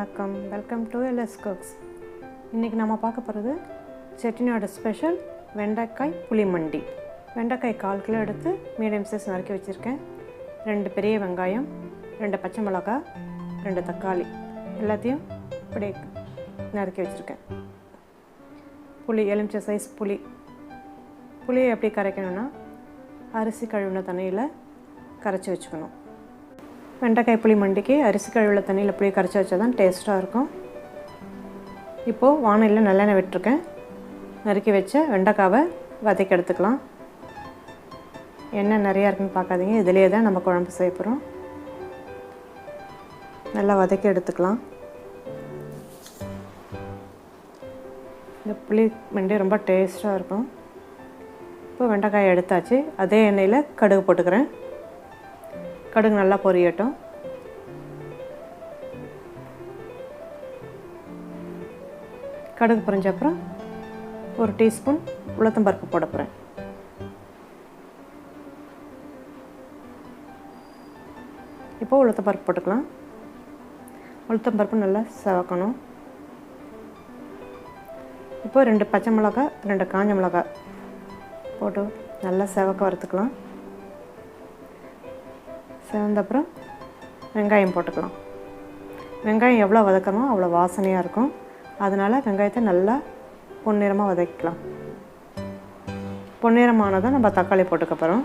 வணக்கம், welcome to LS cooks. இன்றைக்கி நம்ம பார்க்க போகிறது செட்டிநாடு ஸ்பெஷல் வெண்டைக்காய் புளி மண்டி. வெண்டைக்காய் 1/4 கிலோ எடுத்து மீடியம் சைஸ் நறுக்கி வச்சுருக்கேன். 2 பெரிய வெங்காயம், 2 பச்சை மிளகாய், 2 தக்காளி எல்லாத்தையும் இப்படி நறுக்கி வச்சுருக்கேன். புளி, எலுமிச்சை சைஸ் புளியை எப்படி கரைக்கணும்னா அரிசி கழுவின தண்ணியில் கரைச்சி வச்சுக்கணும். வெண்டைக்காய் புளி மண்டிக்கு அரிசி கழுவின தண்ணியில் புளி கரைச்சி வச்சா தான் டேஸ்ட்டாக இருக்கும். இப்போது வானலியில் நல்லெண்ணெய் விட்டுருக்கேன். நறுக்கி வச்ச வெண்டைக்காவை வதக்கி எடுத்துக்கலாம். எண்ணெய் நிறையா இருக்குன்னு பார்க்காதீங்க, இதிலே தான் நம்ம குழம்பு செய்ய போகிறோம். நல்லா வதக்கி எடுத்துக்கலாம். இந்த புளி மண்டி ரொம்ப டேஸ்ட்டாக இருக்கும். இப்போ வெண்டைக்காயை எடுத்தாச்சு. அதே எண்ணெயில் கடுகு போட்டுக்கிறேன். கடுகு நல்லா பொரியட்டும். கடுகு பொரிஞ்ச அப்புறம் 1 டீஸ்பூன் உளுத்தம்பருப்பு போட போகிறேன். இப்போது உளுத்தம்பருப்பு போட்டுக்கலாம். உளுத்தம்பருப்பு நல்லா செவக்கணும். இப்போது 2 பச்சை மிளகாய், 2 காஞ்ச மிளகாய் போட்டு நல்லா செவக்க வறுத்துக்கலாம். செவந்தப்புறம் வெங்காயம் போட்டுக்கலாம். வெங்காயம் எவ்வளோ வதக்கணுமோ அவ்வளோ வாசனையாக இருக்கும். அதனால் வெங்காயத்தை நல்லா பொன்னிறமாக வதக்கிக்கலாம். பொன்னிறமானதான் நம்ம தக்காளி போட்டுக்க போகிறோம்.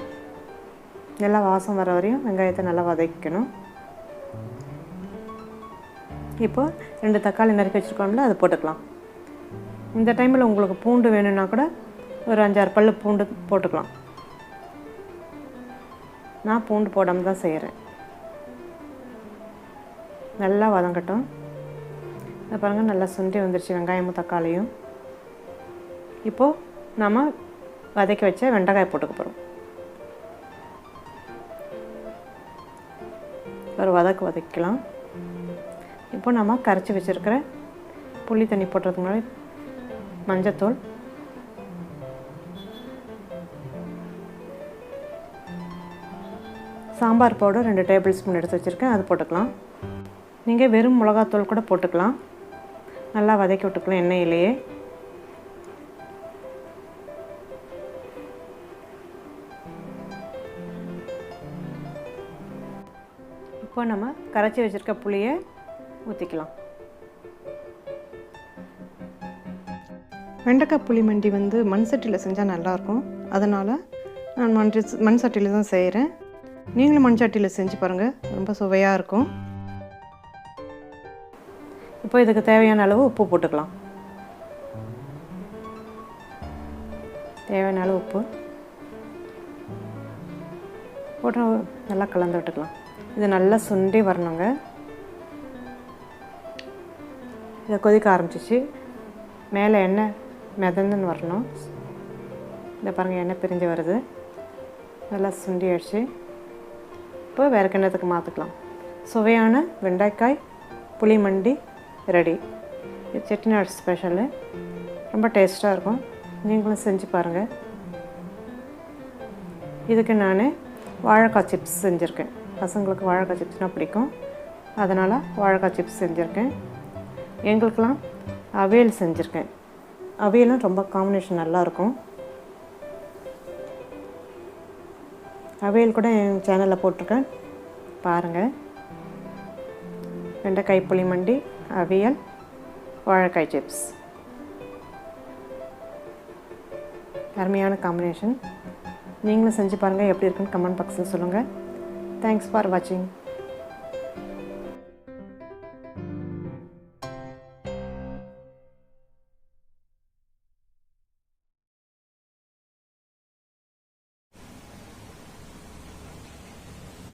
நல்லா வாசம் வர வரையும் வெங்காயத்தை நல்லா வதக்கணும். இப்போது 2 தக்காளி நறுக்கி வச்சுருக்கோம்ல, அது போட்டுக்கலாம். இந்த டைமில் உங்களுக்கு பூண்டு வேணும்னா கூட ஒரு 5-6 பல் பூண்டு போட்டுக்கலாம். நான் பூண்டு போடாமல் தான் செய்கிறேன். நல்லா வதங்கட்டும். இதை பாருங்கள், நல்லா சுண்டி வந்துருச்சு வெங்காயமும் தக்காளியும். இப்போது நம்ம வதக்கி வச்ச வெண்டைக்காய் போட்டுக்க போகிறோம். ஒரு வதக்கலாம். இப்போ நம்ம கரைச்சி வச்சுருக்கிற புளி தண்ணி போடுறதுக்கு முன்னாடி மஞ்சத்தூள், சாம்பார் பவுடர் 2 டேபிள் ஸ்பூன் எடுத்து வச்சுருக்கேன், அது போட்டுக்கலாம். நீங்கள் வெறும் மிளகாத்தூள் கூட போட்டுக்கலாம். நல்லா வதக்கி விட்டுக்கலாம் எண்ணெயிலேயே. இப்போ நம்ம கரைச்சி வச்சுருக்க புளியை ஊற்றிக்கலாம். வெண்டைக்காய் புளி மண்டி மண் சட்டியில் செஞ்சால் நல்லாயிருக்கும். அதனால் நான் மண் சட்டியில் தான் செய்கிறேன். நீங்களும் மண் சட்டியில் செஞ்சு பாருங்கள், ரொம்ப சுவையாக இருக்கும். இப்போ இதுக்கு தேவையான அளவு உப்பு போட்டுக்கலாம். தேவையான அளவு உப்பு போட்டு நல்லா கலந்து விட்டுக்கலாம். இது நல்லா சுண்டி வரணுங்க. இதை கொதிக்க ஆரம்பிச்சிச்சு. மேலே எண்ணெய் மிதந்துன்னு வரணும். இதை பாருங்கள், எண்ணெய் பிரிஞ்சு வருது. நல்லா சுண்டி ஆயிடுச்சு. இப்போ வேறு கிண்ணத்துக்கு மாற்றிக்கலாம். சுவையான வெண்டைக்காய் புளி மண்டி ரெடி. இது செட்டிநாடு ஸ்பெஷலு. ரொம்ப டேஸ்ட்டாக இருக்கும். நீங்களும் செஞ்சு பாருங்கள். இதுக்கு நான் வாழைக்காய் சிப்ஸ் செஞ்சுருக்கேன். பசங்களுக்கு வாழைக்காய் சிப்ஸ்னால் பிடிக்கும், அதனால் வாழைக்காய் சிப்ஸ் செஞ்சுருக்கேன். எங்களுக்கெல்லாம் அவியல் செஞ்சுருக்கேன். அவியலும் ரொம்ப காம்பினேஷன் நல்லாயிருக்கும். அவியல் கூட என் சேனலில் போட்டிருக்கேன், பாருங்கள். வெண்டைக்காய் புளி மண்டி, அவியல், வாழைக்காய் சிப்ஸ், அருமையான காம்பினேஷன். நீங்களும் செஞ்சு பாருங்கள். எப்படி இருக்குன்னு கமெண்ட் பாக்ஸில் சொல்லுங்கள். தேங்க்ஸ் ஃபார் வாட்சிங்.